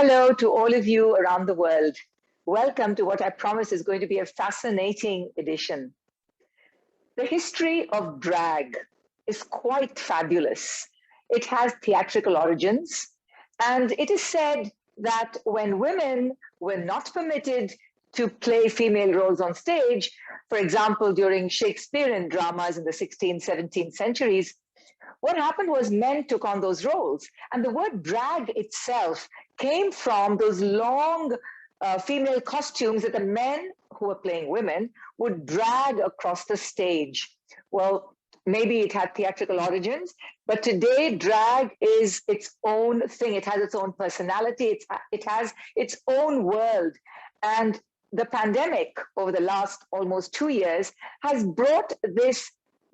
Hello to all of you around the world. Welcome to what I promise is going to be a fascinating edition. The history of drag is quite fabulous. It has theatrical origins, and it is said that when women were not permitted to play female roles on stage, for example, during Shakespearean dramas in the 16th, 17th centuries, what happened was men took on those roles. And the word drag itself came from those long female costumes that the men who were playing women would drag across the stage. Well, maybe it had theatrical origins, but today drag is its own thing. It has its own personality. It has its own world. And the pandemic over the last almost 2 years has brought this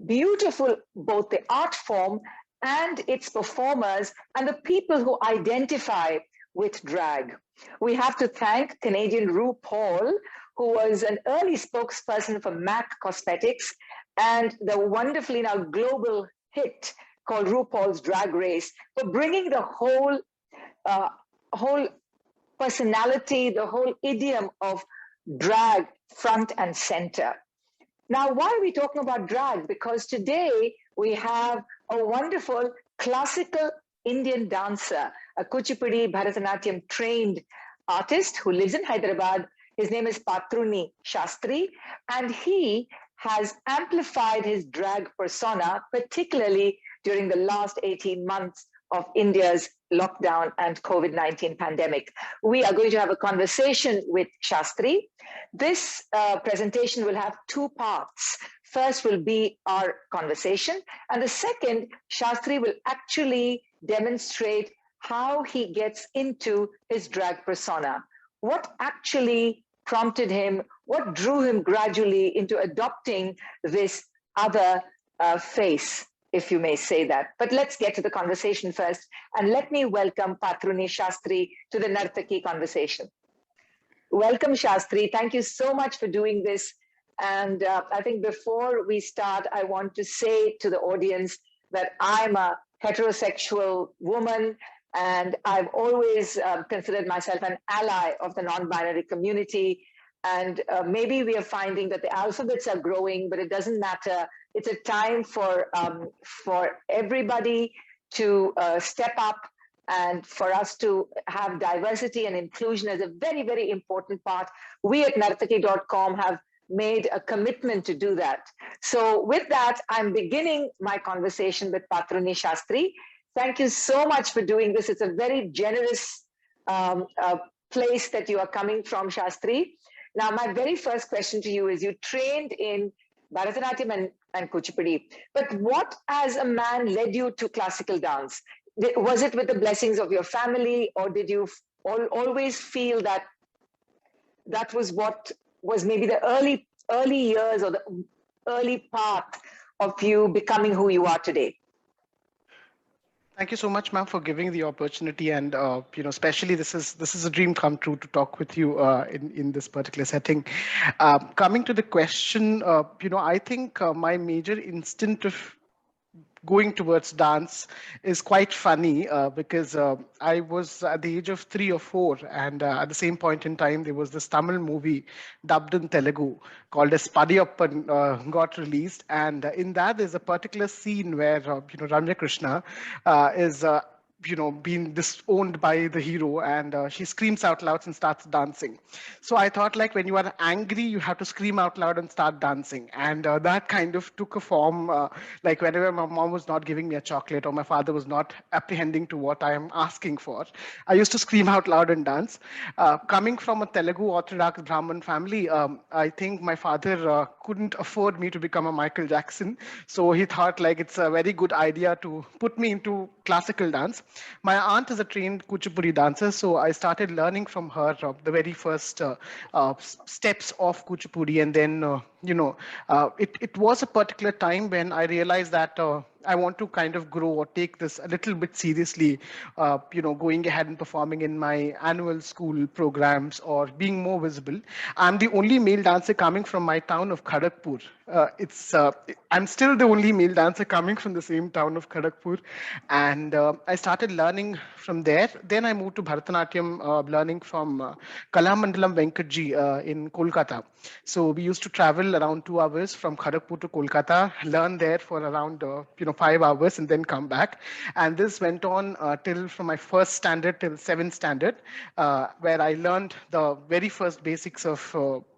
beautiful, both the art form and its performers and the people who identify with drag. We have to thank Canadian RuPaul, who was an early spokesperson for MAC Cosmetics, and the wonderfully now global hit called RuPaul's Drag Race, for bringing the whole personality, the whole idiom of drag front and center. Now, why are we talking about drag? Because today we have a wonderful classical Indian dancer, a Kuchipudi Bharatanatyam trained artist who lives in Hyderabad. His name is Patruni Sastry, and he has amplified his drag persona, particularly during the last 18 months of India's lockdown and COVID-19 pandemic. We are going to have a conversation with Sastry. This presentation will have two parts. First will be our conversation, and the second, Sastry will actually demonstrate how he gets into his drag persona. What actually prompted him, what drew him gradually into adopting this other face, if you may say that. But let's get to the conversation first, and let me welcome Patruni Sastry to the Narthaki conversation. Welcome, Sastry. Thank you so much for doing this. And I think before we start, I want to say to the audience that I'm a heterosexual woman, and I've always considered myself an ally of the non-binary community. And maybe we are finding that the alphabets are growing, but it doesn't matter. It's a time for everybody to step up, and for us to have diversity and inclusion as a very, very important part. We at Narthaki.com have made a commitment to do that. So with that, I'm beginning my conversation with Patruni Sastry. Thank you so much for doing this. It's a very generous place that you are coming from, Sastry. Now, my very first question to you is, you trained in Bharatanatyam and Kuchipudi, but what as a man led you to classical dance? Was it with the blessings of your family, or did you always feel that that was what was maybe the early years or the early path of you becoming who you are today? Thank you so much, ma'am, for giving the opportunity, and especially this is a dream come true to talk with you in this particular setting. Coming to the question, I think my major instinct of going towards dance is quite funny because I was at the age of 3 or 4, and at the same point in time there was this Tamil movie dubbed in Telugu called as Padiyappan got released, and in that there's a particular scene where Ramya Krishna is being disowned by the hero, and she screams out loud and starts dancing. So I thought, like, when you are angry, you have to scream out loud and start dancing. And that kind of took a form, like whenever my mom was not giving me a chocolate or my father was not apprehending to what I am asking for, I used to scream out loud and dance. Coming from a Telugu Orthodox Brahmin family, I think my father couldn't afford me to become a Michael Jackson. So he thought, like, it's a very good idea to put me into classical dance. My aunt is a trained Kuchipudi dancer, so I started learning from her the very first steps of Kuchipudi, and then it was a particular time when I realized that I want to kind of grow or take this a little bit seriously, going ahead and performing in my annual school programs or being more visible. I'm the only male dancer coming from my town of Kharagpur. I'm still the only male dancer coming from the same town of Kharagpur, and I started learning from there. Then I moved to Bharatanatyam, learning from Kalamandalam Venkatji in Kolkata. So we used to travel around 2 hours from Kharagpur to Kolkata, learn there for around 5 hours, and then come back. And this went on till from my first standard till seventh standard, where I learned the very first basics of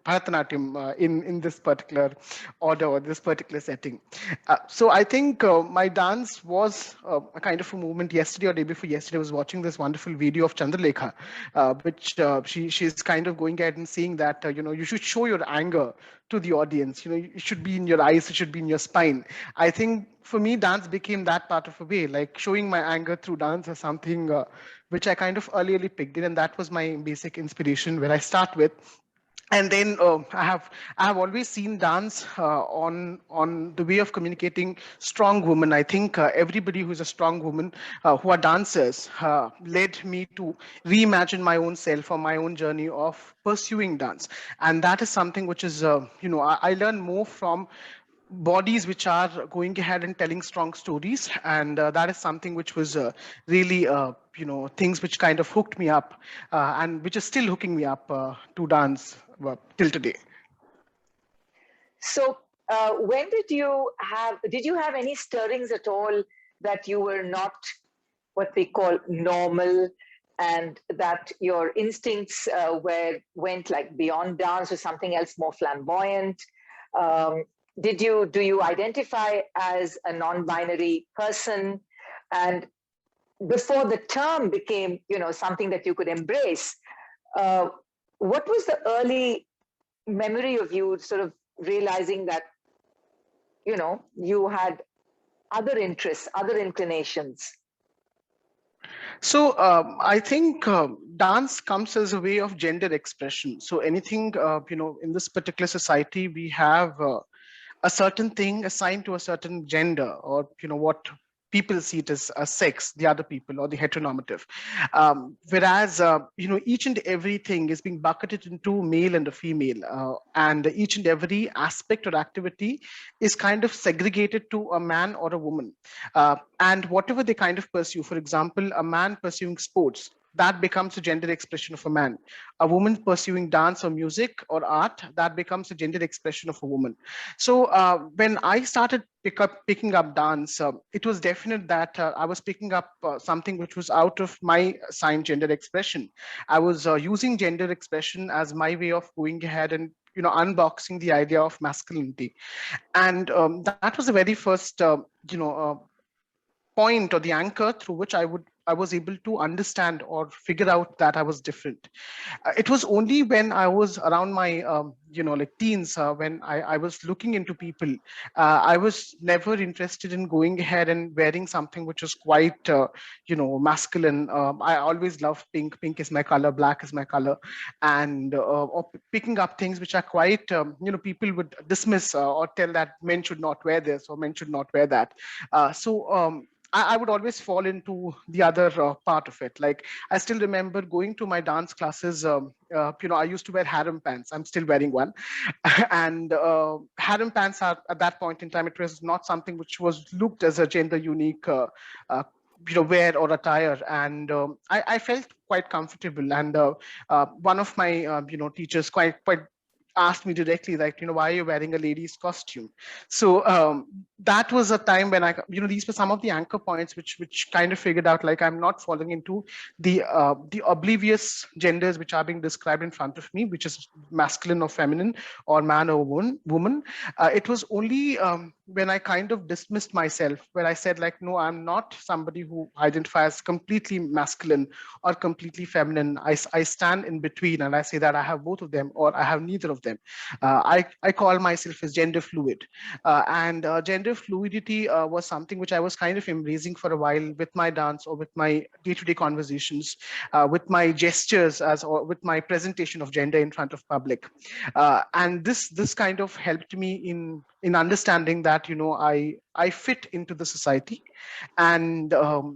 Bharatanatyam in this particular order or this particular setting. So I think my dance was a kind of a movement. Yesterday or day before yesterday, I was watching this wonderful video of Chandralekha, which she's kind of going ahead and saying that you should show your anger to the audience. It should be in your eyes, it should be in your spine. I think for me, dance became that part of a way, like showing my anger through dance or something which I kind of earlierly picked in, and that was my basic inspiration where I start with. And then I have always seen dance on the way of communicating strong women. I think everybody who is a strong woman who are dancers led me to reimagine my own self or my own journey of pursuing dance, and that is something which is I learn more from bodies which are going ahead and telling strong stories, and that is something which was really things which kind of hooked me up, and which is still hooking me up to dance till today. So when did you have any stirrings at all that you were not what we call normal, and that your instincts went like beyond dance or something else more flamboyant? Um, do you identify as a non-binary person? And before the term became something that you could embrace, uh, what was the early memory of you sort of realizing that you had other interests, other inclinations? So I think dance comes as a way of gender expression. So anything in this particular society, we have a certain thing assigned to a certain gender, or what people see it as a sex, the other people, or the heteronormative. Whereas each and everything is being bucketed into male and a female, and each and every aspect or activity is kind of segregated to a man or a woman, and whatever they kind of pursue. For example, a man pursuing sports, that becomes a gender expression of a man. A woman pursuing dance or music or art, that becomes a gender expression of a woman. So when I started picking up dance, it was definite that I was picking up something which was out of my assigned gender expression. I was using gender expression as my way of going ahead and unboxing the idea of masculinity. And that was the very first point or the anchor through which I was able to understand or figure out that I was different. It was only when I was around my like teens, when I was looking into people. I was never interested in going ahead and wearing something which was quite masculine. I always loved pink. Pink is my color, black is my color. And or picking up things which are quite people would dismiss or tell that men should not wear this or men should not wear that. I would always fall into the other part of it. Like, I still remember going to my dance classes. I used to wear harem pants. I'm still wearing one. And harem pants are, at that point in time, it was not something which was looked as a gender unique wear or attire. And I felt quite comfortable. And one of my teachers quite asked me directly, like, why are you wearing a lady's costume? So that was a time when these were some of the anchor points which kind of figured out, like, I'm not falling into the oblivious genders which are being described in front of me, which is masculine or feminine, or man or woman. It was only when I kind of dismissed myself, where I said, like, no, I'm not somebody who identifies completely masculine or completely feminine. I stand in between, and I say that I have both of them, or I have neither of them. I call myself as gender fluid. And gender fluidity was something which I was kind of embracing for a while with my dance, or with my day-to-day conversations, with my gestures, or with my presentation of gender in front of public. And this kind of helped me in in understanding that, I fit into the society. And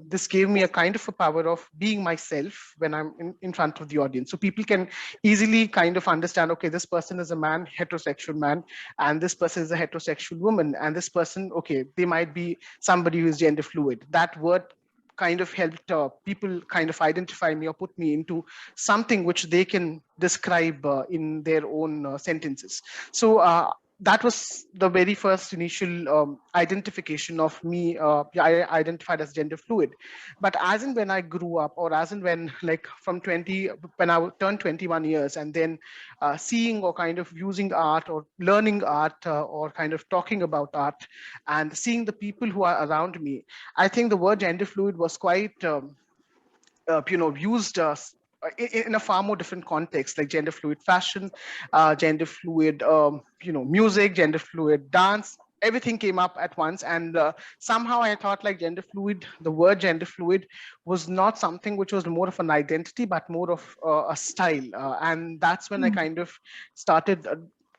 this gave me a kind of a power of being myself when I'm in front of the audience. So people can easily kind of understand, okay, this person is a man, heterosexual man, and this person is a heterosexual woman, and this person, okay, they might be somebody who is gender fluid. That word kind of helped people kind of identify me or put me into something which they can describe in their own sentences. So that was the very first initial identification of me. I identified as gender fluid. But as and when I grew up, or as and when, like from 20, when I turned 21 years, and then seeing or kind of using art or learning art or kind of talking about art and seeing the people who are around me, I think the word gender fluid was quite used in a far more different context, like gender fluid fashion, gender fluid music, gender fluid dance. Everything came up at once, and somehow I thought like gender fluid, the word gender fluid was not something which was more of an identity but more of a style, and that's when I kind of started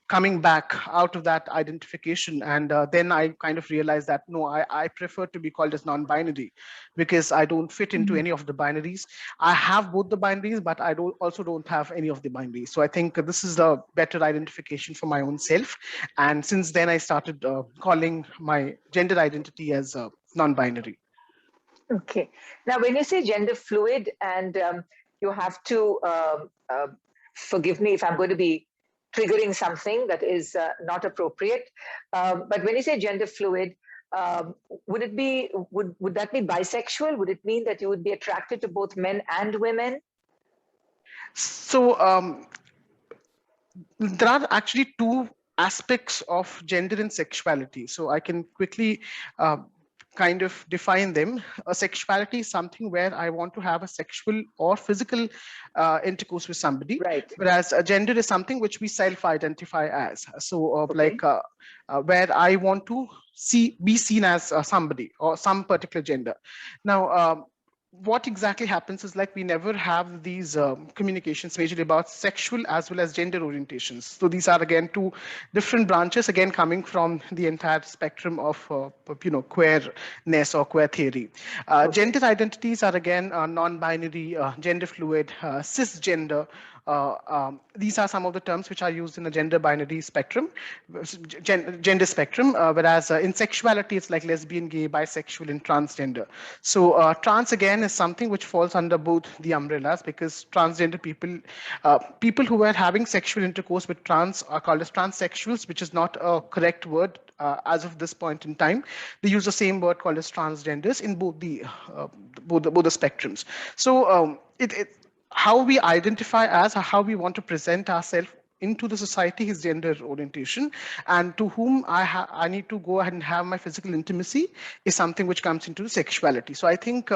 coming back out of that identification. And then I kind of realized that no, I prefer to be called as non-binary, because I don't fit into any of the binaries. I have both the binaries, but I also don't have any of the binaries. So I think this is the better identification for my own self. And since then, I started calling my gender identity as non-binary. Okay. Now, when you say gender fluid, and you have to forgive me if I'm going to be triggering something that is not appropriate, but when you say gender fluid, would it be would that be bisexual? Would it mean that you would be attracted to both men and women? So there are actually two aspects of gender and sexuality. So I can quickly uh, kind of define them. A sexuality is something where I want to have a sexual or physical intercourse with somebody, Right. whereas a gender is something which we self-identify as. So Okay. where I want to be seen as somebody or some particular gender. Now, what exactly happens is like we never have these communications majorly about sexual as well as gender orientations. So these are again two different branches, again coming from the entire spectrum of queerness or queer theory. Okay. Gender identities are again non-binary, gender fluid, cisgender. These are some of the terms which are used in the gender binary spectrum, gender spectrum, whereas in sexuality, it's like lesbian, gay, bisexual, and transgender. So trans again is something which falls under both the umbrellas, because transgender people, people who are having sexual intercourse with trans are called as transsexuals, which is not a correct word as of this point in time. They use the same word called as transgenders in both the spectrums. So how we identify as, or how we want to present ourselves into the society is gender orientation, and to whom I need to go ahead and have my physical intimacy is something which comes into the sexuality. So I think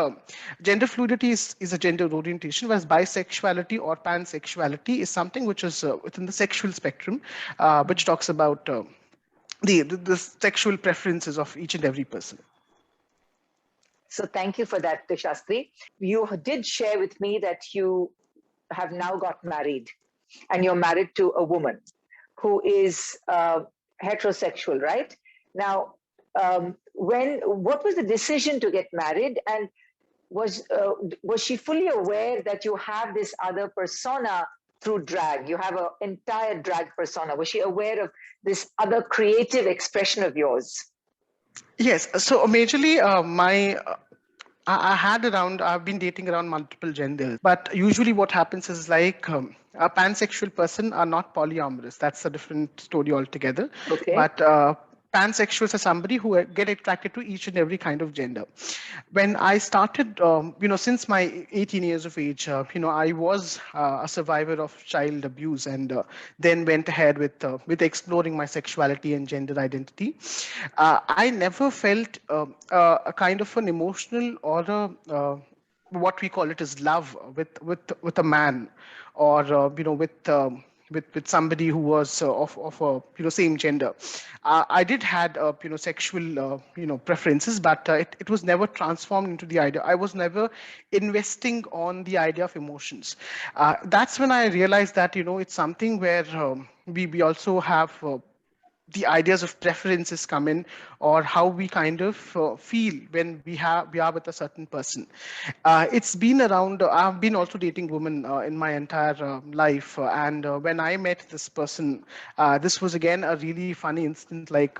gender fluidity is a gender orientation, whereas bisexuality or pansexuality is something which is within the sexual spectrum, which talks about the sexual preferences of each and every person. So thank you for that, Shastri. You did share with me that you have now got married, and you're married to a woman who is heterosexual, right? Now, what was the decision to get married, and was she fully aware that you have this other persona through drag? You have an entire drag persona. Was she aware of this other creative expression of yours? Yes. So majorly, I've been dating around multiple genders, but usually what happens is like a pansexual person are not polyamorous. That's a different story altogether. Okay. But pansexuals are somebody who get attracted to each and every kind of gender. When I started, since my 18 years of age, I was a survivor of child abuse, and then went ahead with exploring my sexuality and gender identity. I never felt a kind of an emotional or what we call it is love with a man, or with somebody who was of a same gender. I did had sexual preferences, but it was never transformed into the idea. I was never investing on the idea of emotions. That's when I realized that it's something where we also have the ideas of preferences come in, or how we kind of feel when we are with a certain person. It's been around. I've been also dating women in my entire life, and when I met this person, this was again a really funny instance. Like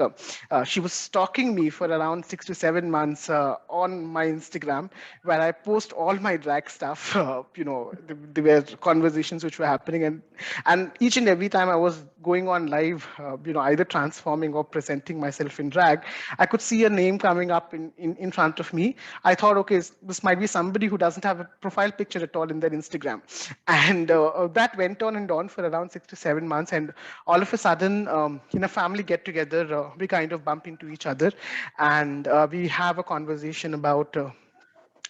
she was stalking me for around 6 to 7 months on my Instagram, where I post all my drag stuff. There were conversations which were happening, and each and every time I was going on live, either transforming or presenting myself in drag, I could see a name coming up in front of me. I thought, okay, this might be somebody who doesn't have a profile picture at all in their Instagram. And that went on and on for around 6 to 7 months. And all of a sudden, in a family get together, we kind of bump into each other, and we have a conversation about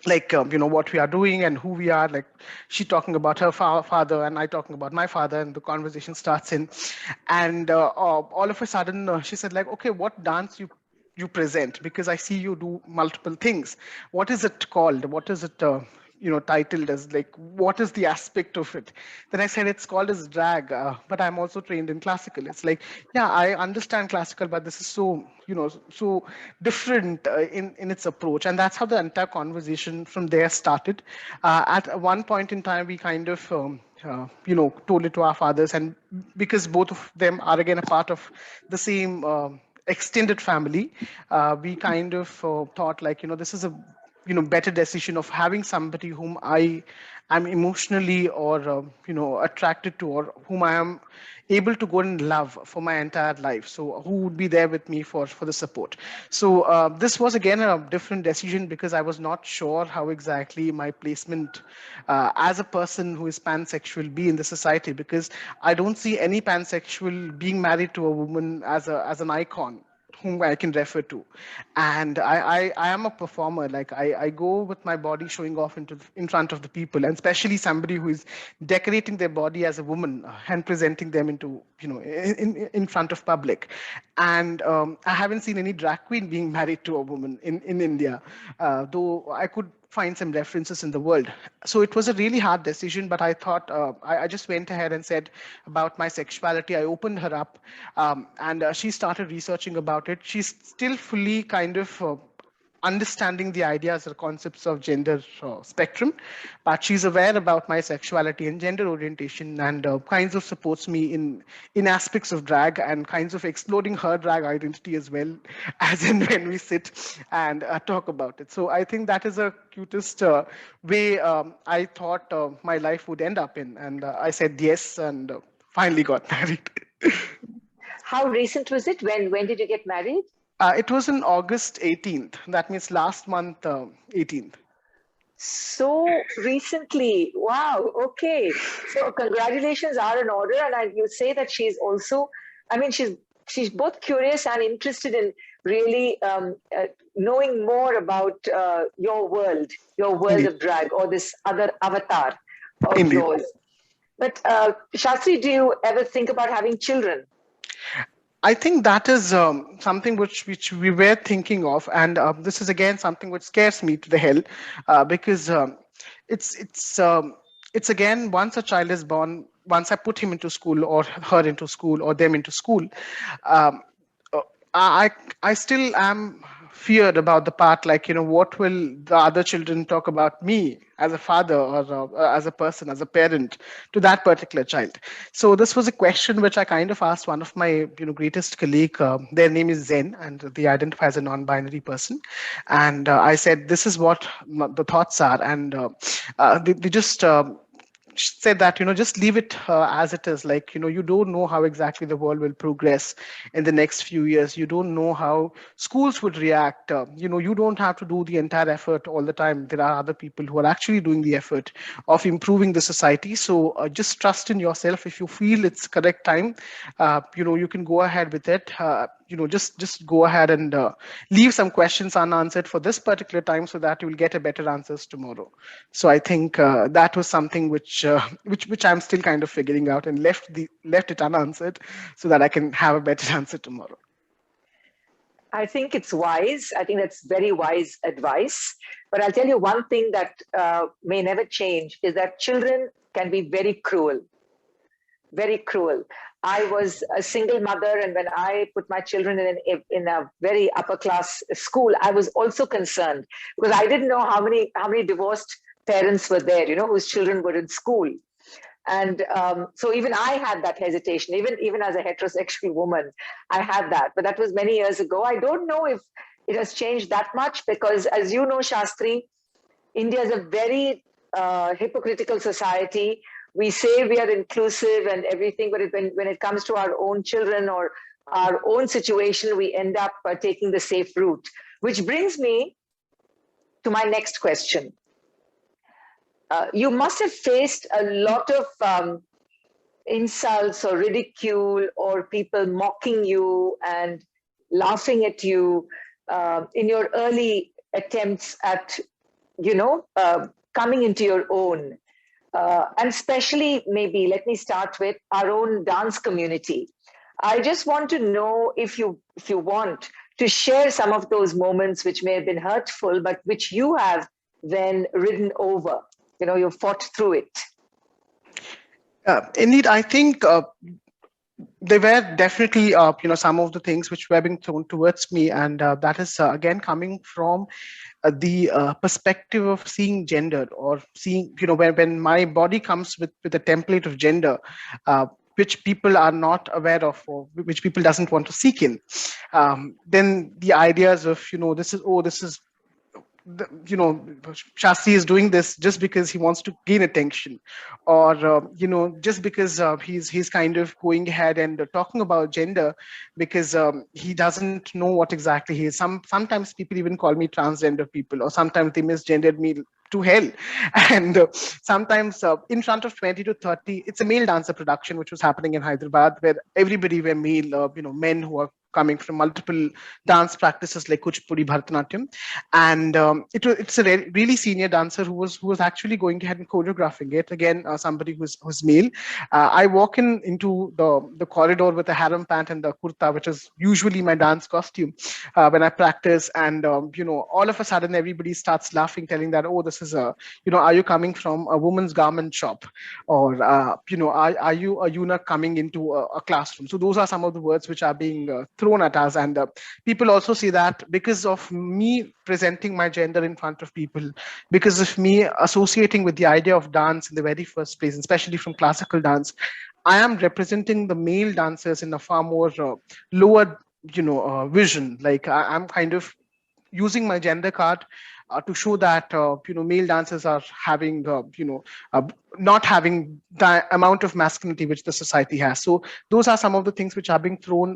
what we are doing and who we are. Like, she talking about her father and I talking about my father, and the conversation starts in. And all of a sudden she said, like, okay, what dance you present, because I see you do multiple things. What is it called? What is it titled as? Like, what is the aspect of it? Then I said, it's called as drag, but I'm also trained in classical. It's like, yeah, I understand classical, but this is so different in its approach. And that's how the entire conversation from there started. At one point in time, we kind of told it to our fathers, and because both of them are again a part of the same extended family, we kind of thought, like, this is a better decision of having somebody whom I am emotionally or attracted to, or whom I am able to go and love for my entire life. So who would be there with me for the support. So this was again a different decision, because I was not sure how exactly my placement as a person who is pansexual be in the society, because I don't see any pansexual being married to a woman as an icon whom I can refer to. And I am a performer. Like, I go with my body showing off in front of the people, and especially somebody who is decorating their body as a woman and presenting them into, in front of public. And I haven't seen any drag queen being married to a woman in India, though I could find some references in the world. So it was a really hard decision, but I thought I just went ahead and said about my sexuality. I opened her up, and she started researching about it. She's still fully kind of understanding the ideas or concepts of gender spectrum, but she's aware about my sexuality and gender orientation, and kinds of supports me in aspects of drag, and kinds of exploring her drag identity as well, as in when we sit and talk about it. So I think that is a cutest way I thought my life would end up in, and I said yes, and finally got married. How recent was it? When did you get married? It was in August 18th. That means last month, 18th. So recently. Wow. Okay. So congratulations are in order. And you say that she's also, I mean, she's both curious and interested in really knowing more about your world Indeed. of drag, or this other avatar of Indeed. yours. But Shastri, do you ever think about having children? I think that is something which we were thinking of, and this is again something which scares me to the hell, because it's it's um, it's again, once a child is born, once I put him into school, or her into school, or them into school, um, uh, I I still am feared about the part, like, what will the other children talk about me as a father, or as a person, as a parent to that particular child. So this was a question which I kind of asked one of my greatest colleague. Their name is Zen, and they identify as a non-binary person. And I said, this is what the thoughts are, and they just said that, just leave it as it is. Like, you don't know how exactly the world will progress in the next few years. You don't know how schools would react. You don't have to do the entire effort all the time. There are other people who are actually doing the effort of improving the society. So just trust in yourself. If you feel it's correct time, you can go ahead with it. Just go ahead and leave some questions unanswered for this particular time, so that you'll get a better answers tomorrow. So I think that was something which I'm still kind of figuring out, and left it unanswered, so that I can have a better answer tomorrow. I think it's wise. I think that's very wise advice. But I'll tell you one thing that may never change is that children can be very cruel. very cruel. I was a single mother, and when I put my children in a very upper class school, I was also concerned because I didn't know how many divorced parents were there, whose children were in school. And so even I had that hesitation, even as a heterosexual woman, I had that. But that was many years ago. I don't know if it has changed that much because, as you know, Sastry, India is a very hypocritical society. We say we are inclusive and everything, but when it comes to our own children or our own situation, we end up taking the safe route. Which brings me to my next question. You must have faced a lot of insults or ridicule or people mocking you and laughing at you in your early attempts at coming into your own. And especially, maybe, let me start with our own dance community. I just want to know if you want to share some of those moments which may have been hurtful, but which you have then ridden over. You fought through it. Indeed, I think there were definitely, some of the things which were being thrown towards me, and that is again coming from the perspective of seeing gender or seeing, when my body comes with a template of gender, which people are not aware of or which people doesn't want to seek in, then the ideas of, this is Shastri is doing this just because he wants to gain attention, or just because he's kind of going ahead and talking about gender because he doesn't know what exactly he is. Sometimes people even call me transgender people, or sometimes they misgendered me to hell. And sometimes in front of 20 to 30, it's a male dancer production which was happening in Hyderabad, where everybody were male, men who are coming from multiple dance practices like Kuchipudi, Bharatanatyam, and it's a really senior dancer who was actually going ahead and choreographing it. Again, somebody who's male. I walk into the corridor with a harem pant and the kurta, which is usually my dance costume when I practice, and all of a sudden everybody starts laughing, telling that, oh, this is are you coming from a woman's garment shop, or are you a eunuch coming into a classroom? So those are some of the words which are being thrown at us, and people also see that because of me presenting my gender in front of people, because of me associating with the idea of dance in the very first place, especially from classical dance, I am representing the male dancers in a far more lower vision. Like I'm kind of using my gender card to show that male dancers are having not having the amount of masculinity which the society has. So those are some of the things which are being thrown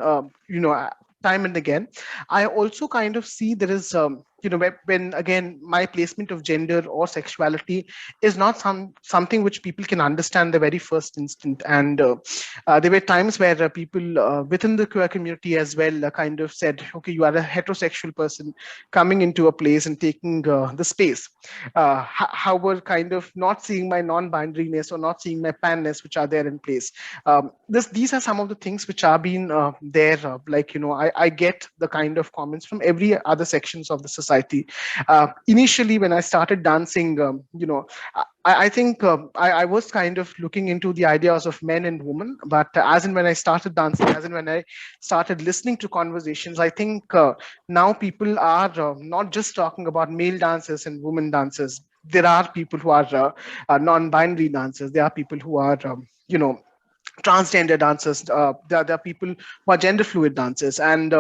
time and again. I also kind of see there is when again my placement of gender or sexuality is not something which people can understand the very first instant. And there were times where people within the queer community as well kind of said, okay, you are a heterosexual person coming into a place and taking the space. However, kind of not seeing my non-binariness or not seeing my panness, which are there in place. These are some of the things which are being there. I get the kind of comments from every other sections of the society. Initially, when I started dancing, I think I was kind of looking into the ideas of men and women, but as in when I started dancing, as in when I started listening to conversations, I think now people are not just talking about male dancers and women dancers. There are people who are non-binary dancers. There are people who are, transgender dancers. There are people who are gender fluid dancers, and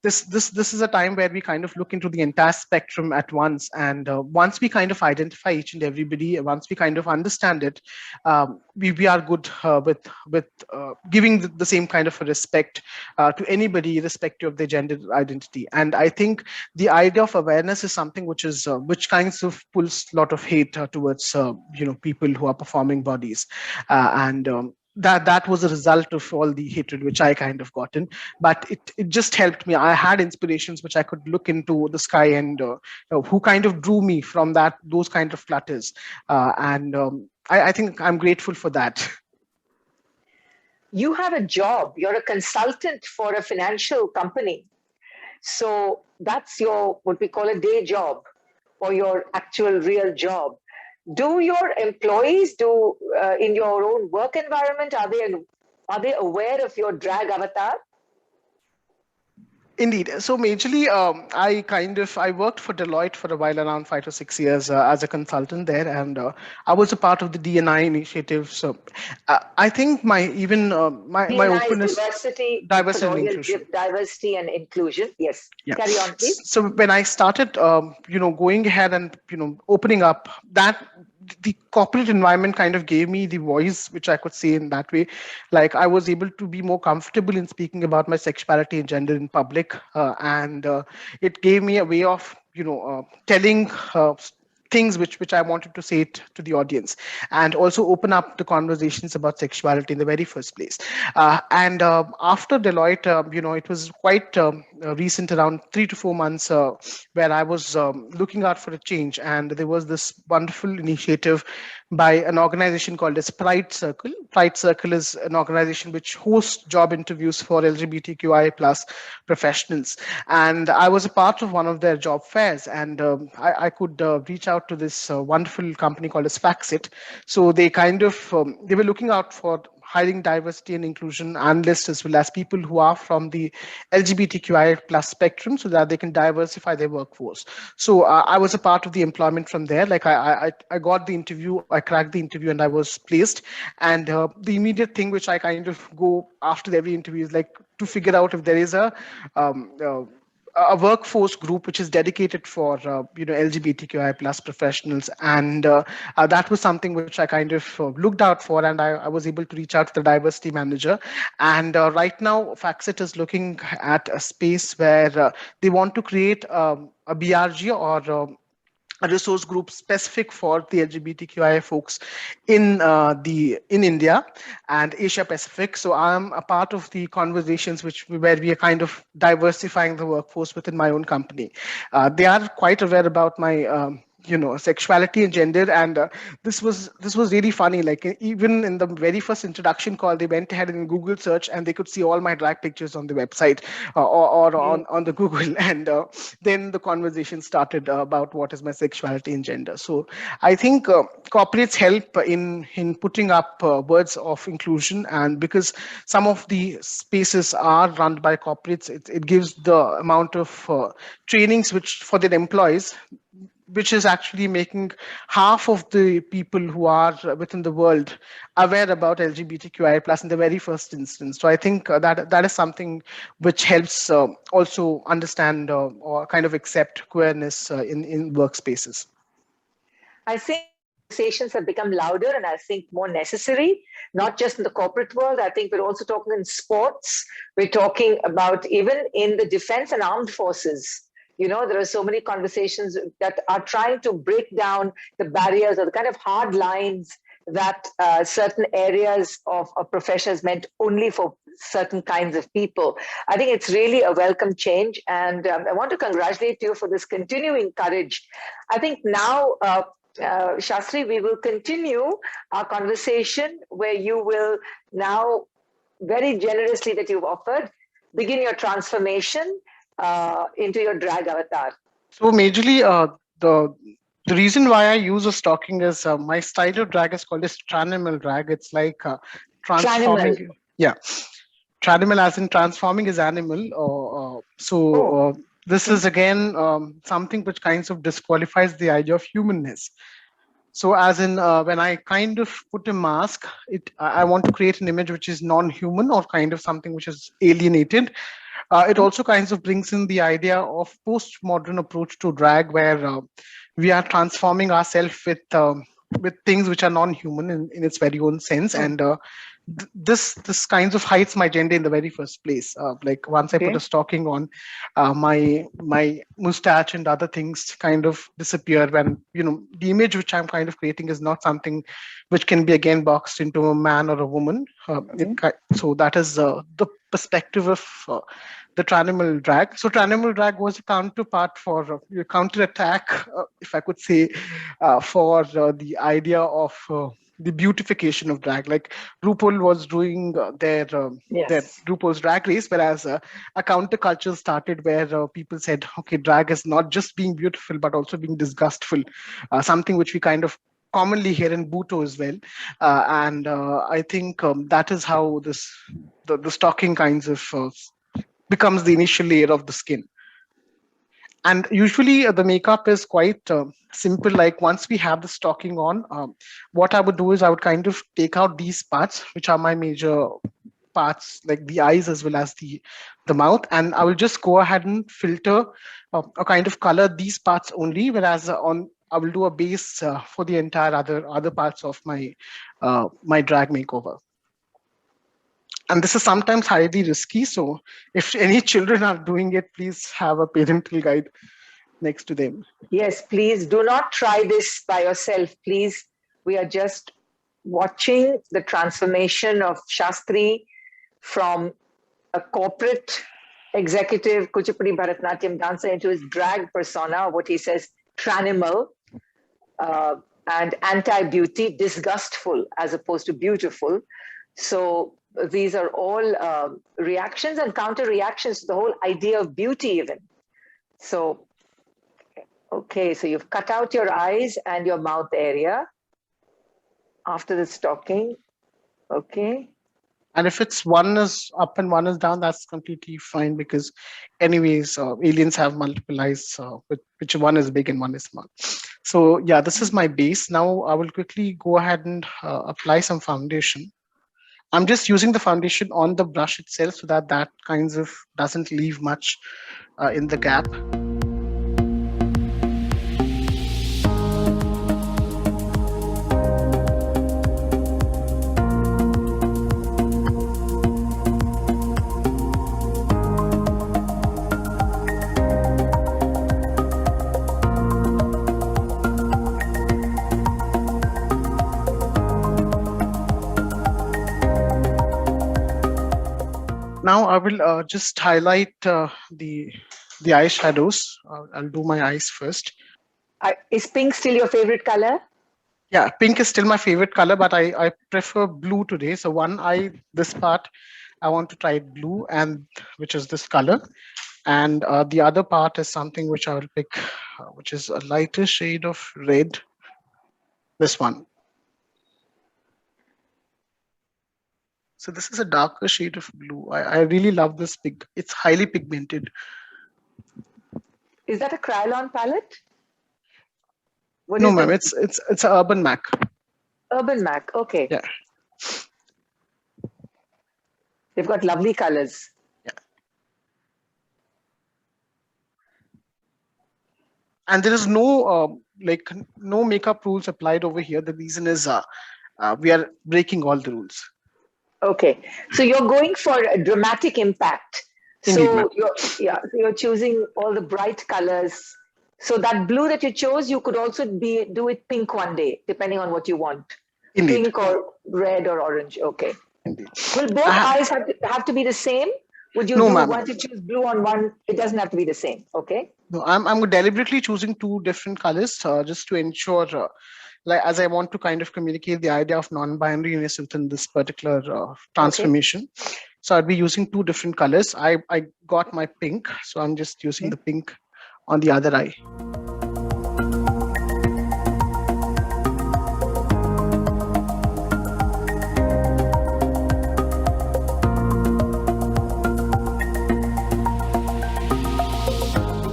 this is a time where we kind of look into the entire spectrum at once. And once we kind of identify each and everybody, once we kind of understand it, we are good with giving the same kind of a respect to anybody, irrespective of their gender identity. And I think the idea of awareness is something which kinds of pulls a lot of hate towards people who are performing bodies, and that was a result of all the hatred which I kind of gotten. But it just helped me. I had inspirations which I could look into the sky, and who kind of drew me from those kind of flutters. And I think I'm grateful for that. You have a job. You're a consultant for a financial company. So that's your, what we call a day job, or your actual real job. Do your employees do in your own work environment? Are they Are they aware of your drag avatar? Indeed. So majorly, I worked for Deloitte for a while, around 5 to 6 years as a consultant there, and I was a part of the D&I initiative. So I think my D&I is openness, diversity for diversity the and audience, inclusion. diversity and inclusion. Yes. Yeah. Carry on, please. So when I started, going ahead and opening up, that the corporate environment kind of gave me the voice, which I could say in that way. Like I was able to be more comfortable in speaking about my sexuality and gender in public, and it gave me a way of telling. Things which I wanted to say to the audience, and also open up the conversations about sexuality in the very first place. And after Deloitte, it was quite recent, around 3 to 4 months, where I was looking out for a change, and there was this wonderful initiative by an organization called as Pride Circle. Pride Circle is an organization which hosts job interviews for LGBTQI plus professionals, and I was a part of one of their job fairs, and I could reach out to this wonderful company called as Faxit. So they they were looking out for hiring diversity and inclusion analysts as well as people who are from the LGBTQI plus spectrum, so that they can diversify their workforce. So I was a part of the employment from there. Like I got the interview, I cracked the interview, and I was placed. And the immediate thing which I kind of go after every interview is like to figure out if there is um, uh, a workforce group which is dedicated for LGBTQI plus professionals, and that was something which I kind of looked out for, and I was able to reach out to the diversity manager. And right now, Faxit is looking at a space where they want to create a BRG, or a resource group specific for the LGBTQI folks in India and Asia Pacific. So I'm a part of the conversations where we are kind of diversifying the workforce within my own company. They are quite aware about my sexuality and gender, and this was really funny. Like even in the very first introduction call, they went ahead and Google search, and they could see all my drag pictures on the website, or on the Google, and then the conversation started about what is my sexuality and gender. So I think corporates help in putting up words of inclusion, and because some of the spaces are run by corporates, it gives the amount of trainings which for their employees, which is actually making half of the people who are within the world aware about LGBTQI plus in the very first instance. So I think that is something which helps also understand or kind of accept queerness in workspaces. I think conversations have become louder and I think more necessary, not just in the corporate world. I think we're also talking in sports. We're talking about even in the defense and armed forces. There are so many conversations that are trying to break down the barriers or the kind of hard lines that certain areas of a profession is meant only for certain kinds of people. I think it's really a welcome change, and I want to congratulate you for this continuing courage. I think now, Sastry, we will continue our conversation where you will now, very generously that you've offered, begin your transformation into your drag avatar. So majorly, the reason why I use a stocking is my style of drag is called as Trianal Drag. It's like transforming. Tranimal. Yeah, Tranimal as in transforming is animal. This is again something which kind of disqualifies the idea of humanness. So as in when I kind of put a mask, I want to create an image which is non-human or kind of something which is alienated. It also kind of brings in the idea of postmodern approach to drag, where we are transforming ourselves with things which are non-human in its very own sense, and this kinds of hides my gender in the very first place. Like once I put a stocking on, my mustache and other things kind of disappear when the image which I'm kind of creating is not something which can be again boxed into a man or a woman. So that is the perspective of the Trianal Drag. So Trianal Drag was a counterpart for counterattack, if I could say, for the idea of the beautification of drag. Like RuPaul was doing their RuPaul's Drag Race, whereas a counterculture started where people said, okay, drag is not just being beautiful but also being disgustful, something which we kind of commonly here in Bhutto as well. And I think that is how the stocking kinds of becomes the initial layer of the skin. And usually the makeup is quite simple. Like once we have the stocking on, what I would do is I would kind of take out these parts, which are my major parts, like the eyes as well as the mouth, and I will just go ahead and filter a kind of color these parts only, whereas on I will do a base for the entire other parts of my drag makeover. And this is sometimes highly risky, so if any children are doing it, please have a parental guide next to them. Yes, please do not try this by yourself. Please, we are just watching the transformation of Sastry from a corporate executive Kuchipudi Bharatanatyam dancer into his drag persona, what he says, tranimal, and anti-beauty, disgustful as opposed to beautiful. So these are all reactions and counter reactions to the whole idea of beauty even. So, okay, so you've cut out your eyes and your mouth area after the stocking. Okay. And if it's one is up and one is down, that's completely fine, because anyways, aliens have multiple eyes, which one is big and one is small. So yeah, this is my base. Now I will quickly go ahead and apply some foundation. I'm just using the foundation on the brush itself so that kinds of doesn't leave much in the gap. Now I will just highlight the eyeshadows. I'll do my eyes first. Is pink still your favorite color? Yeah, pink is still my favorite color, but I prefer blue today. So one eye, this part, I want to try blue, and which is this color. And the other part is something which I will pick, which is a lighter shade of red. This one. So this is a darker shade of blue. I really love this pig. It's highly pigmented. Is that a Krylon palette? No, ma'am. It's an Urban Mac. Urban Mac. Okay. Yeah. They've got lovely colors. Yeah. And there is no no makeup rules applied over here. The reason is we are breaking all the rules. Okay, so you're going for a dramatic impact. So you're choosing all the bright colors. So that blue that you chose, you could also do it pink one day, depending on what you want. Indeed. Pink or red or orange. Okay. Indeed. Will both eyes have to be the same? Would you want to choose blue on one? It doesn't have to be the same. Okay. No, I'm deliberately choosing two different colors just to ensure. Like, as I want to kind of communicate the idea of non-binariness within this particular transformation. Okay. So I'll be using two different colors. I got my pink, so I'm just using the pink on the other eye.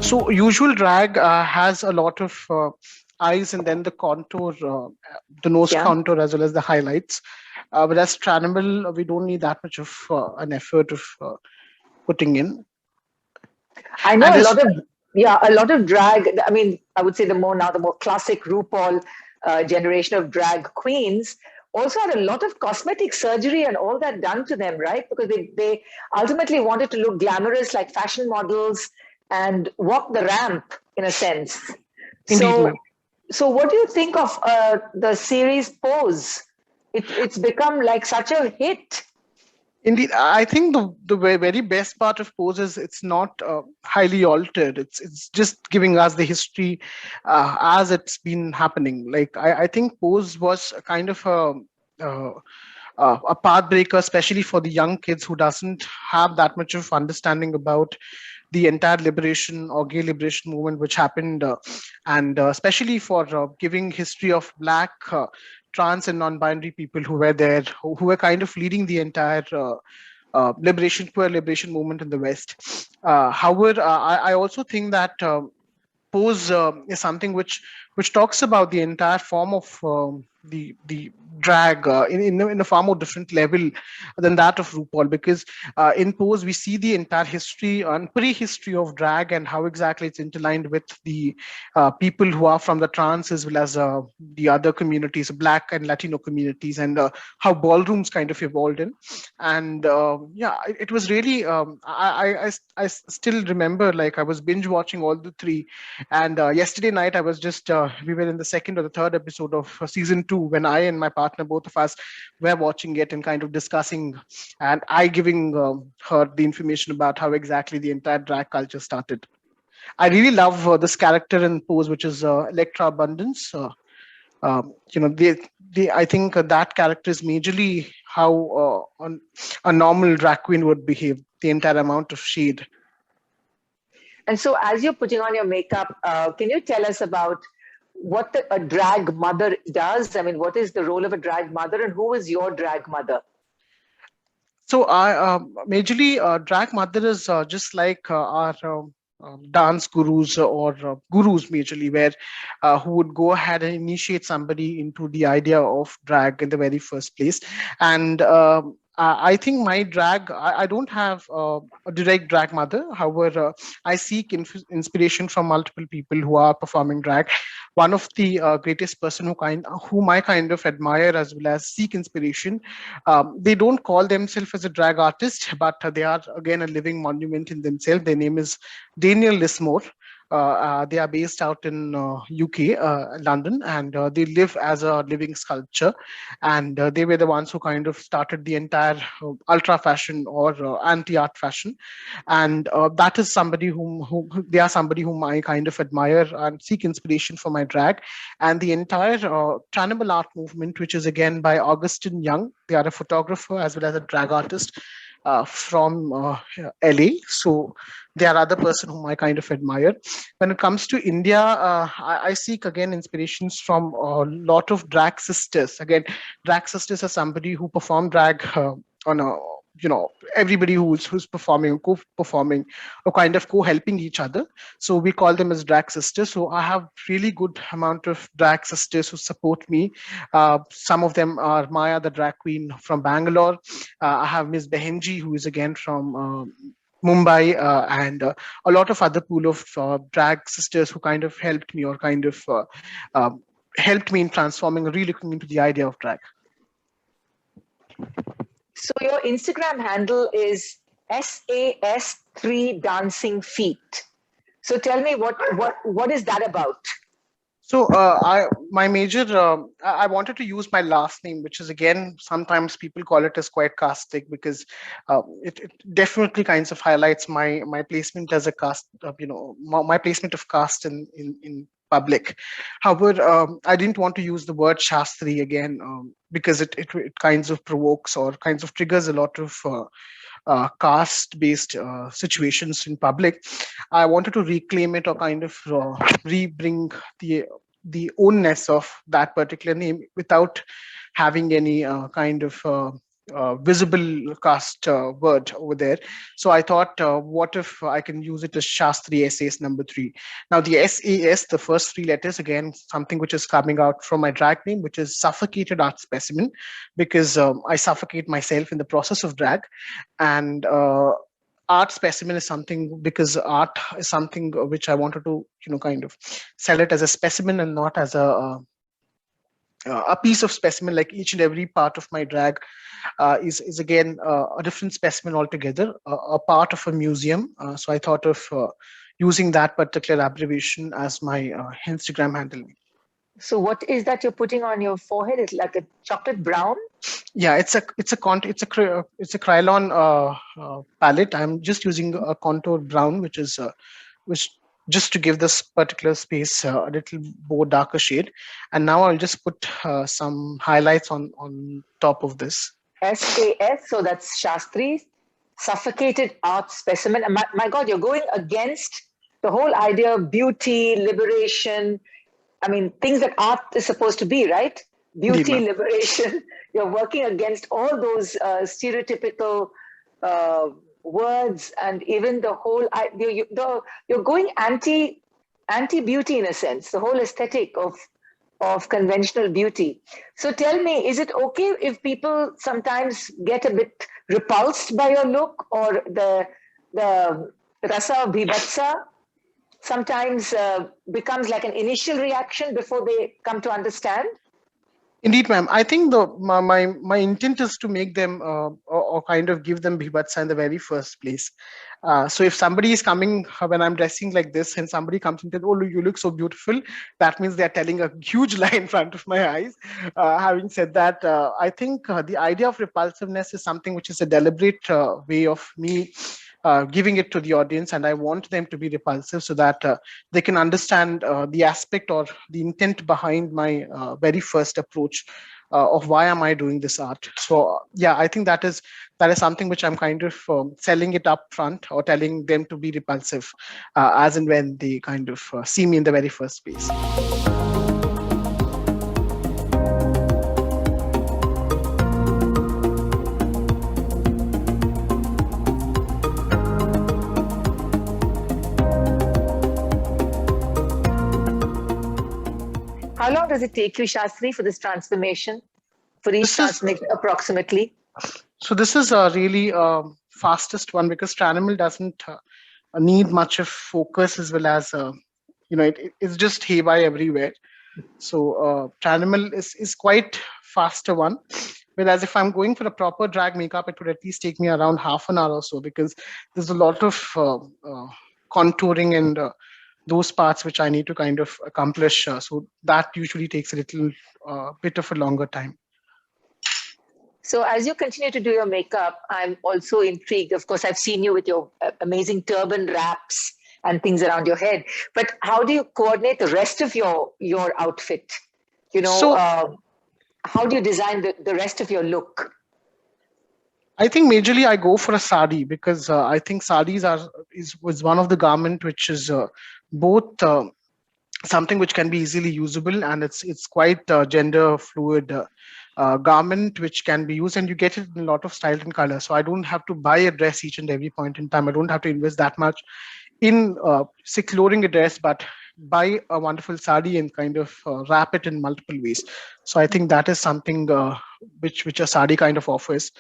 So usual drag has a lot of eyes and then the contour, the nose contour as well as the highlights. Whereas Tranimal, we don't need that much of an effort of putting in. I know a lot of drag. I mean, I would say the more classic RuPaul generation of drag queens also had a lot of cosmetic surgery and all that done to them, right? Because they ultimately wanted to look glamorous like fashion models and walk the ramp in a sense. Indeed, so what do you think of the series Pose? It's become like such a hit. Indeed, I think the very best part of Pose is it's not highly altered. It's just giving us the history as it's been happening. Like I think Pose was a kind of a path breaker, especially for the young kids who doesn't have that much of understanding about the entire liberation or gay liberation movement which happened, and especially for giving history of Black, trans, and non-binary people who were there, who were kind of leading the entire queer liberation movement in the West. However, I also think that pose is something which talks about the entire form of the drag in a far more different level than that of RuPaul, because in Pose we see the entire history and prehistory of drag and how exactly it's interlined with the people who are from the trans as well as the other communities, Black and Latino communities, and how ballrooms kind of evolved in. And yeah, it was really I still remember, like, I was binge watching all the three. And yesterday night, I was just, we were in the second or the third episode of season 2 when I and my partner, both of us, were watching it and kind of discussing, and I giving her the information about how exactly the entire drag culture started. I really love this character in Pose, which is Electra Abundance. I think that character is majorly how a normal drag queen would behave, the entire amount of shade. And so, as you're putting on your makeup, can you tell us about what a drag mother does? I mean, what is the role of a drag mother, and who is your drag mother? So, I majorly drag mother is just like our dance gurus or gurus majorly, where who would go ahead and initiate somebody into the idea of drag in the very first place. And I think my drag, I don't have a direct drag mother. However, I seek inspiration from multiple people who are performing drag. One of the greatest person whom I kind of admire as well as seek inspiration. They don't call themselves as a drag artist, but they are again a living monument in themselves. Their name is Daniel Lismore. They are based out in UK, London, and they live as a living sculpture. And they were the ones who kind of started the entire ultra fashion or anti-art fashion. And that is somebody they are somebody whom I kind of admire and seek inspiration for my drag. And the entire Trianal art movement, which is again by Augustine Young. They are a photographer as well as a drag artist from LA. So they are other person whom I kind of admire. When it comes to India, I seek again inspirations from a lot of drag sisters. Again, drag sisters are somebody who perform drag on a, everybody who's performing, co-performing, or kind of co-helping each other. So we call them as drag sisters. So I have really good amount of drag sisters who support me. Some of them are Maya, the drag queen from Bangalore. I have Miss Behenji, who is again from Mumbai, and a lot of other pool of drag sisters who kind of helped me or kind of helped me in transforming, really looking into the idea of drag. So your Instagram handle is SAS3 Dancing Feet. So tell me what is that about? So my major, I wanted to use my last name, which is again, sometimes people call it as quite caustic, because it definitely kinds of highlights my placement as a caste, my placement of caste in public. However, I didn't want to use the word Shastri again, because it kinds of provokes or kinds of triggers a lot of caste-based situations in public. I wanted to reclaim it or kind of re-bring the ownness of that particular name without having any kind of visible caste word over there. So I thought, what if I can use it as Shastri SAS number 3? Now the SAS, the first 3 letters, again, something which is coming out from my drag name, which is Suffocated Art Specimen, because I suffocate myself in the process of drag. And art specimen is something because art is something which I wanted to, kind of sell it as a specimen and not as a piece of specimen. Like each and every part of my drag is again a different specimen altogether, a part of a museum. So I thought of using that particular abbreviation as my Instagram handle. So what is that you're putting on your forehead? It's like a chocolate brown? Yeah, it's a Krylon palette. I'm just using a contour brown, which just to give this particular space a little more darker shade. And now I'll just put some highlights on top of this. SAS, so that's Shastri. suffocated art specimen. And my God, you're going against the whole idea of beauty, liberation. I mean, things that art is supposed to be, right? Indeed, Beauty, ma'am. liberation. You're working against all those stereotypical uh, words, and even the whole, you're going anti-beauty in a sense, the whole aesthetic of conventional beauty. So tell me, is it okay if people sometimes get a bit repulsed by your look, or the rasa bhibatsa sometimes becomes like an initial reaction before they come to understand? Indeed, ma'am. I think my intent is to make them or kind of give them bhibatsa in the very first place. So if somebody is coming when I'm dressing like this, and somebody comes and says, "Oh, you look so beautiful," that means they're telling a huge lie in front of my eyes. Having said that, I think the idea of repulsiveness is something which is a deliberate way of me giving it to the audience, and I want them to be repulsive so that they can understand the aspect or the intent behind my very first approach of why am I doing this art. So yeah, I think that is something which I'm kind of selling it up front, or telling them to be repulsive as and when they kind of see me in the very first place. How long does it take you, Sastry, for this transformation, for each This is transformation approximately? so this is a really fastest one, because Tranimal doesn't need much of focus, as well as it's just haywire everywhere. So Tranimal is quite faster one. Whereas if I'm going for a proper drag makeup, it would at least take me around half an hour or so, because there's a lot of contouring and those parts which I need to kind of accomplish. So that usually takes a little bit of a longer time. So as you continue to do your makeup, I'm also intrigued. Of course, I've seen you with your amazing turban wraps and things around your head. But how do you coordinate the rest of your outfit? So How do you design the rest of your look? I think majorly I go for a sari, because I think saris was one of the garment which is both something which can be easily usable, and it's quite gender fluid garment which can be used, and you get it in a lot of style and color. So I don't have to buy a dress each and every point in time. I don't have to invest that much in securing a dress, but buy a wonderful sari and kind of wrap it in multiple ways. So I think that is something which a sari kind of offers.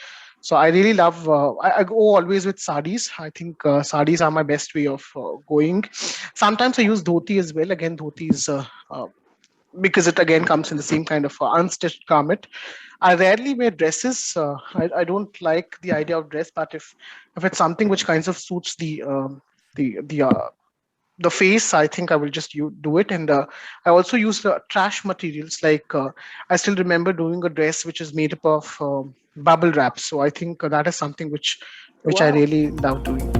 So I really love, I go always with saris. I think saris are my best way of going. Sometimes I use dhoti as well. Again, dhoti is because it again comes in the same kind of unstitched garment. I rarely wear dresses. I don't like the idea of dress, but if it's something which kind of suits the the face, I think I will just do it. And I also use trash materials. Like I still remember doing a dress which is made up of bubble wrap. So I think that is something which I Wow. really love doing.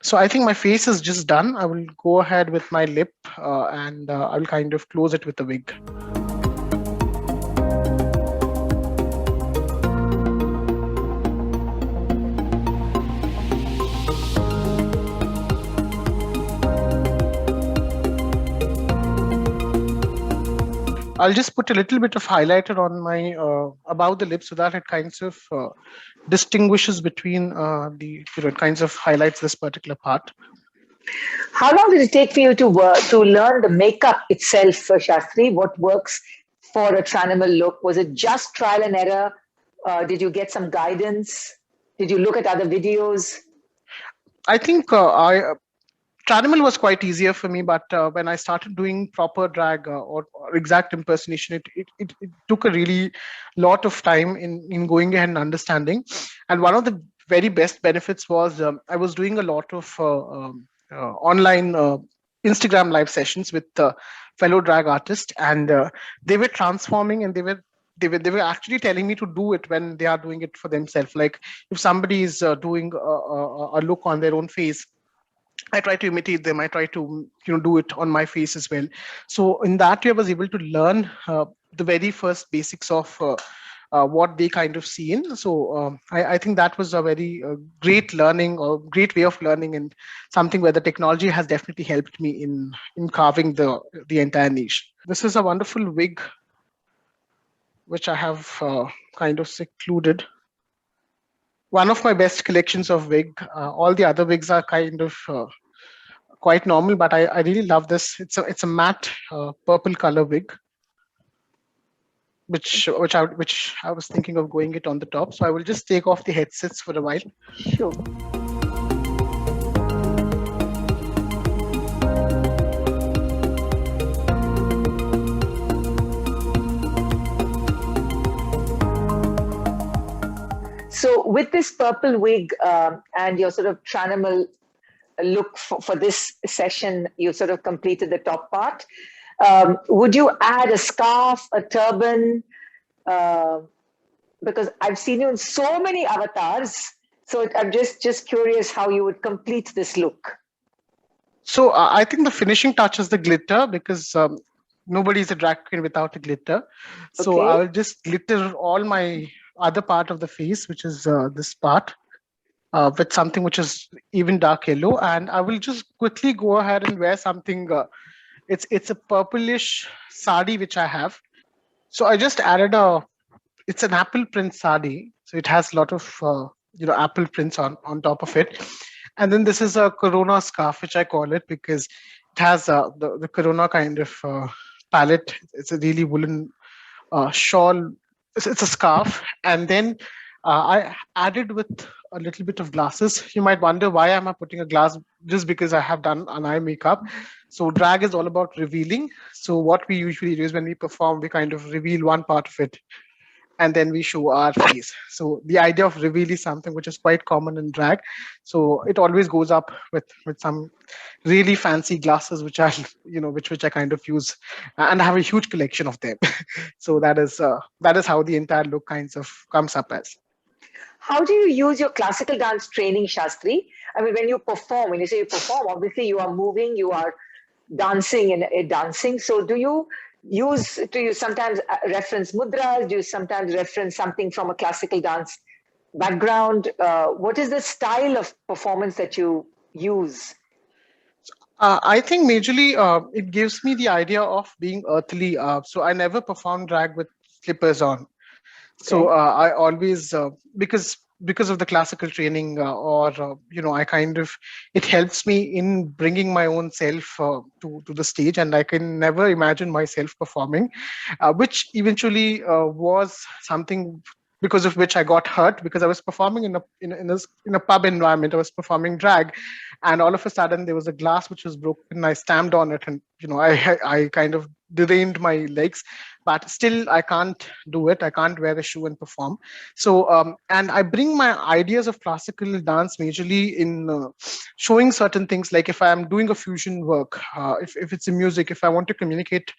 So I think my face is just done. I will go ahead with my lip and I'll kind of close it with a wig. I'll just put a little bit of highlighter on my above the lip, so that it kinds of distinguishes between it kinds of highlights this particular part. How long did it take for you to learn the makeup itself, Shastri? What works for a Tranimal look? Was it just trial and error? Did you get some guidance? Did you look at other videos? I think Tranimal was quite easier for me, but when I started doing proper drag or exact impersonation, it took a really lot of time in going ahead and understanding. And one of the very best benefits was I was doing a lot of online Instagram live sessions with fellow drag artists, and they were transforming, and they were actually telling me to do it when they are doing it for themselves. Like if somebody is doing a look on their own face, I try to imitate them. I try to do it on my face as well. So in that way, I was able to learn the very first basics of what they kind of see in. So I think that was a very great learning or great way of learning, and something where the technology has definitely helped me in carving the entire niche. This is a wonderful wig which I have kind of secluded. One of my best collections of wig. All the other wigs are kind of quite normal, but I really love this. It's a matte purple color wig, which I was thinking of going it on the top. So I will just take off the headsets for a while. Sure. So with this purple wig and your sort of Trianal look for this session, you sort of completed the top part. Would you add a scarf, a turban? Because I've seen you in so many avatars. So I'm just curious how you would complete this look. So I think the finishing touch is the glitter, because nobody is a drag queen without a glitter. So Okay. I will just glitter all my other part of the face, which is this part, with something which is even dark yellow. And I will just quickly go ahead and wear something. It's a purplish sari which I have. So I just added it's an apple print sari. So it has a lot of apple prints on top of it. And then this is a Corona scarf, which I call it, because it has the Corona kind of palette. It's a really woolen shawl. It's a scarf. And then I added with a little bit of glasses. You might wonder, why am I putting a glass? Just because I have done an eye makeup. So drag is all about revealing. So what we usually do is, when we perform, we kind of reveal one part of it, and then we show our face. So the idea of reveal is something which is quite common in drag. So it always goes up with some really fancy glasses, which I which I kind of use, and I have a huge collection of them. So that is how the entire look kinds of comes up as. How do you use your classical dance training, Sastry? I mean, when you say you perform, obviously you are moving, you are dancing and dancing. So do you sometimes reference mudras? Do you sometimes reference something from a classical dance background? What is the style of performance that you use? I think majorly it gives me the idea of being earthly. So I never perform drag with slippers on. So Okay. I always because of the classical training, I kind of, it helps me in bringing my own self to the stage, and I can never imagine myself performing, which eventually was something because of which I got hurt, because I was performing in a pub environment. I was performing drag, and all of a sudden there was a glass which was broken. I stamped on it, and I kind of derained my legs, but still I can't do it. I can't wear a shoe and perform. So and I bring my ideas of classical dance majorly in showing certain things, like if I'm doing a fusion work, if it's in music, if I want to communicate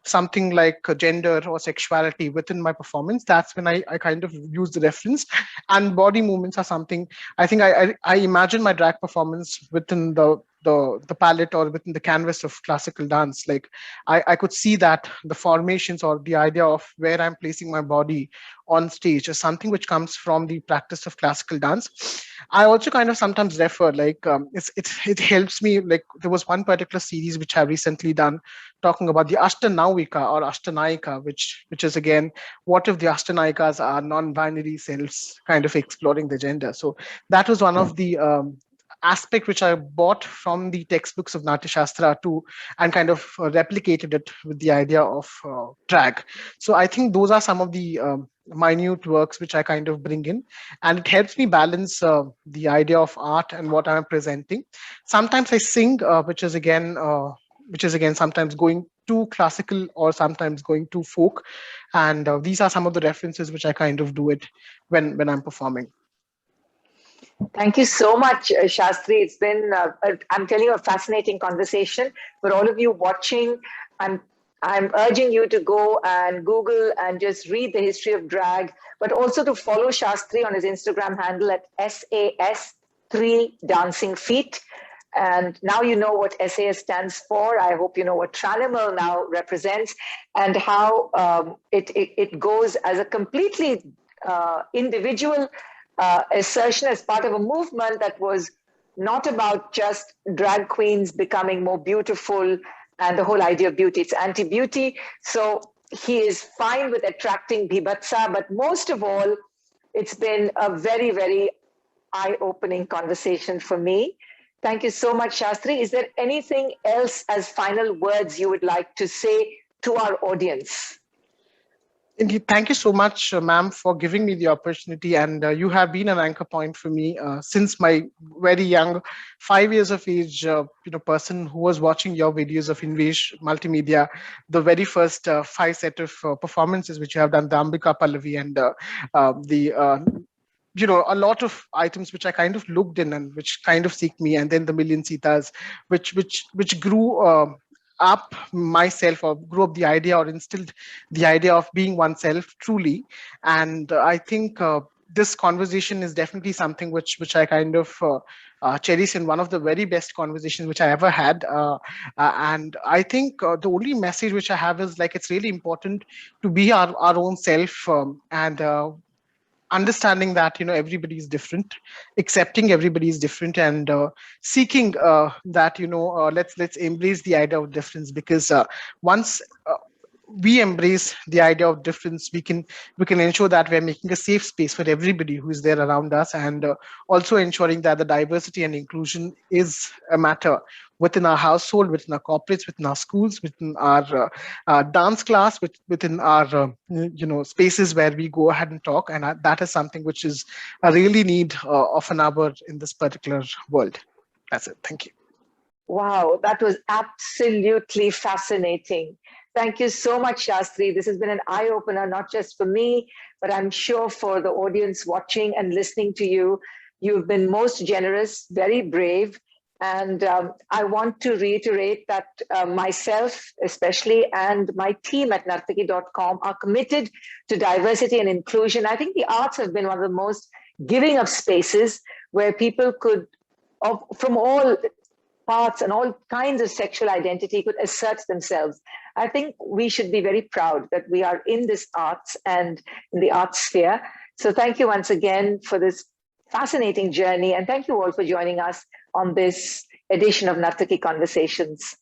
something like gender or sexuality within my performance, that's when I kind of use the reference. And body movements are something, I think I imagine my drag performance within the palette or within the canvas of classical dance. Like I could see that the formations or the idea of where I'm placing my body on stage is something which comes from the practice of classical dance. I also kind of sometimes refer, like it helps me. Like there was one particular series which I've recently done talking about the Ashtanavika or Ashtanayika, which is again, what if the Ashtanayikas are non-binary selves kind of exploring the gender. So that was one of the aspect which I bought from the textbooks of Natya Shastra too, and kind of replicated it with the idea of drag. So I think those are some of the minute works which I kind of bring in, and it helps me balance the idea of art and what I'm presenting. Sometimes I sing, which is again sometimes going too classical or sometimes going too folk, and these are some of the references which I kind of do it when I'm performing. Thank you so much, Sastry. It's been, I'm telling you, a fascinating conversation. For all of you watching, I'm urging you to go and Google and just read the history of drag, but also to follow Sastry on his Instagram handle at SAS3 Dancing Feet. And now you know what SAS stands for. I hope you know what Tranimal now represents, and how it goes as a completely individual assertion as part of a movement that was not about just drag queens becoming more beautiful and the whole idea of beauty. It's anti-beauty. So he is fine with attracting Bhibatsa, but most of all, it's been a very, very eye-opening conversation for me. Thank you so much, Sastry. Is there anything else as final words you would like to say to our audience? Indeed, thank you so much, ma'am, for giving me the opportunity. And you have been an anchor point for me since my very young, 5 years of age, person who was watching your videos of Invesh Multimedia, the very first 5 set of performances which you have done, the Ambika Pallavi and a lot of items which I kind of looked in and which kind of seek me, and then the Million Sitas, which grew up myself, or grew up the idea, or instilled the idea of being oneself truly. And I think this conversation is definitely something which I kind of cherish, in one of the very best conversations which I ever had. And I think the only message which I have is, like, it's really important to be our own self, and understanding that everybody is different, accepting everybody is different, and seeking that let's embrace the idea of difference, because once we embrace the idea of difference, we can ensure that we're making a safe space for everybody who is there around us, and also ensuring that the diversity and inclusion is a matter within our household, within our corporates, within our schools, within our dance class, within our spaces where we go ahead and talk. And that is something which is a really need of an hour in this particular world. That's it. Thank you. Wow, that was absolutely fascinating. Thank you so much, Sastry. This has been an eye-opener, not just for me, but I'm sure for the audience watching and listening to you. You've been most generous, very brave. And I want to reiterate that myself, especially, and my team at Narthaki.com are committed to diversity and inclusion. I think the arts have been one of the most giving of spaces where people could, from all parts and all kinds of sexual identity, could assert themselves. I think we should be very proud that we are in this arts and in the arts sphere. So thank you once again for this fascinating journey. And thank you all for joining us on this edition of Narthaki Conversations.